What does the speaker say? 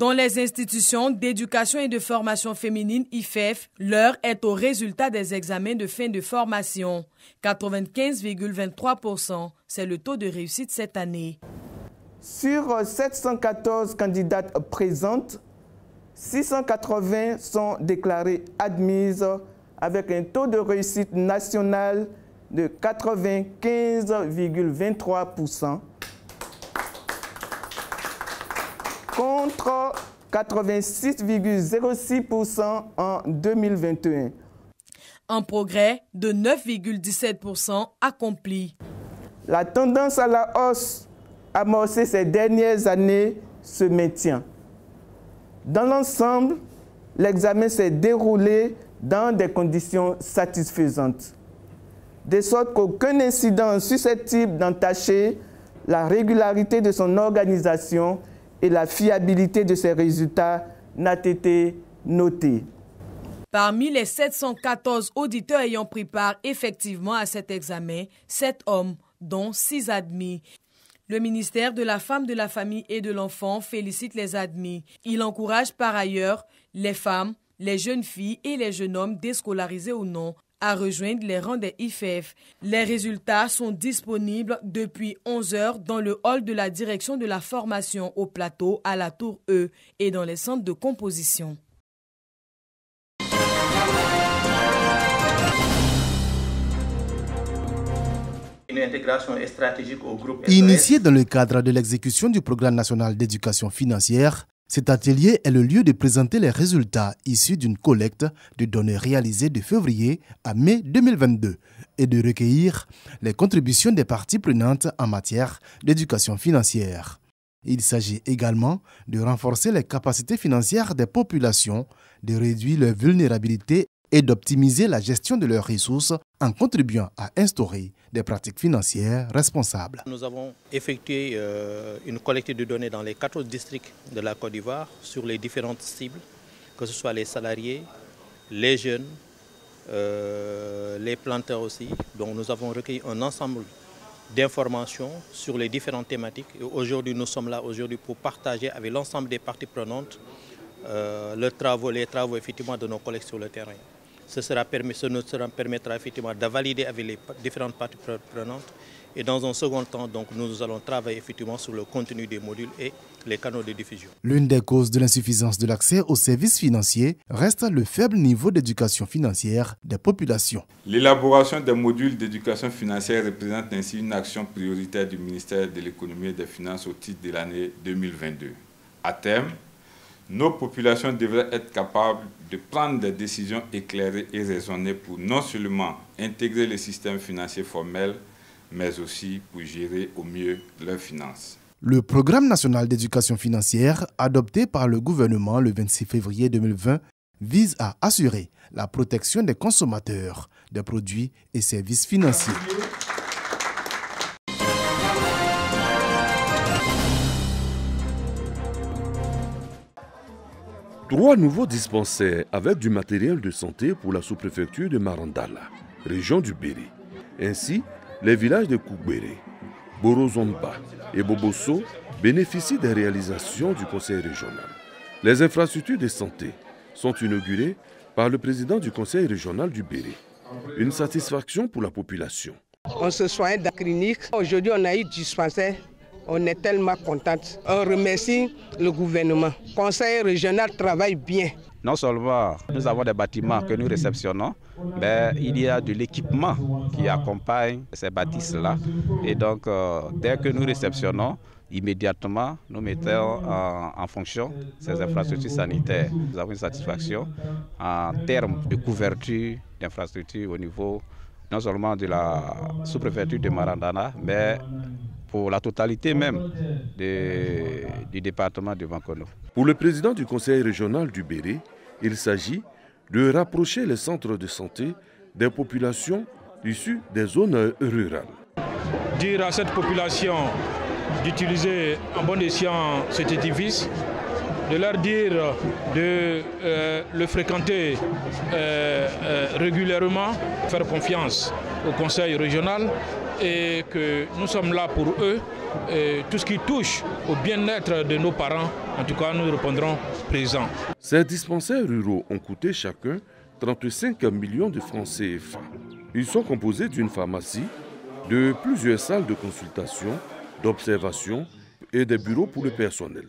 Dans les institutions d'éducation et de formation féminine IFEF, l'heure est au résultat des examens de fin de formation. 95,23%, c'est le taux de réussite cette année. Sur 714 candidates présentes, 680 sont déclarées admises avec un taux de réussite national de 95,23% contre 86,06% en 2021. Un progrès de 9,17% accompli. La tendance à la hausse amorcée ces dernières années se maintient. Dans l'ensemble, l'examen s'est déroulé dans des conditions satisfaisantes, de sorte qu'aucun incident susceptible d'entacher la régularité de son organisation et la fiabilité de ses résultats n'a été noté. Parmi les 714 auditeurs ayant pris part effectivement à cet examen, 7 hommes, dont 6 admis. Le ministère de la Femme, de la Famille et de l'Enfant félicite les admis. Il encourage par ailleurs les femmes, les jeunes filles et les jeunes hommes déscolarisés ou non à rejoindre les rangs des IFEF. Les résultats sont disponibles depuis 11 heures dans le hall de la direction de la formation au plateau à la Tour E et dans les centres de composition. Une intégration stratégique au groupe SOS. Initié dans le cadre de l'exécution du Programme national d'éducation financière, cet atelier est le lieu de présenter les résultats issus d'une collecte de données réalisée de février à mai 2022 et de recueillir les contributions des parties prenantes en matière d'éducation financière. Il s'agit également de renforcer les capacités financières des populations, de réduire leur vulnérabilité et d'optimiser la gestion de leurs ressources en contribuant à instaurer des pratiques financières responsables. Nous avons effectué une collecte de données dans les 14 districts de la Côte d'Ivoire sur les différentes cibles, que ce soit les salariés, les jeunes, les planteurs aussi. Donc nous avons recueilli un ensemble d'informations sur les différentes thématiques. Et aujourd'hui, nous sommes là pour partager avec l'ensemble des parties prenantes les travaux effectivement de nos collègues sur le terrain. Ça nous permettra effectivement de valider avec les différentes parties prenantes. Et dans un second temps, donc, nous allons travailler effectivement sur le contenu des modules et les canaux de diffusion. L'une des causes de l'insuffisance de l'accès aux services financiers reste le faible niveau d'éducation financière des populations. L'élaboration des modules d'éducation financière représente ainsi une action prioritaire du ministère de l'Économie et des Finances au titre de l'année 2022. À terme, nos populations devraient être capables de prendre des décisions éclairées et raisonnées pour non seulement intégrer le système financier formel, mais aussi pour gérer au mieux leurs finances. Le Programme national d'éducation financière, adopté par le gouvernement le 26 février 2020, vise à assurer la protection des consommateurs des produits et services financiers. Trois nouveaux dispensaires avec du matériel de santé pour la sous-préfecture de Marandala, région du Béri. Ainsi, les villages de Koukbéré, Borozomba et Bobosso bénéficient des réalisations du conseil régional. Les infrastructures de santé sont inaugurées par le président du conseil régional du Béri. Une satisfaction pour la population. On se soigne dans la clinique. Aujourd'hui, on a eu du dispensaire. On est tellement contente. On remercie le gouvernement. Le conseil régional travaille bien. Non seulement nous avons des bâtiments que nous réceptionnons, mais il y a de l'équipement qui accompagne ces bâtisses-là. Et donc, dès que nous réceptionnons, immédiatement, nous mettons en fonction ces infrastructures sanitaires. Nous avons une satisfaction en termes de couverture d'infrastructures au niveau non seulement de la sous-préfecture de Marandana, mais pour la totalité même du département de Bankono. Pour le président du conseil régional du Béri, il s'agit de rapprocher les centres de santé des populations issues des zones rurales. Dire à cette population d'utiliser en bon escient cet édifice, de leur dire de le fréquenter régulièrement, faire confiance au conseil régional et que nous sommes là pour eux. Et tout ce qui touche au bien-être de nos parents, en tout cas, nous répondrons présents. Ces dispensaires ruraux ont coûté chacun 35 millions de francs CFA. Ils sont composés d'une pharmacie, de plusieurs salles de consultation, d'observation et des bureaux pour le personnel.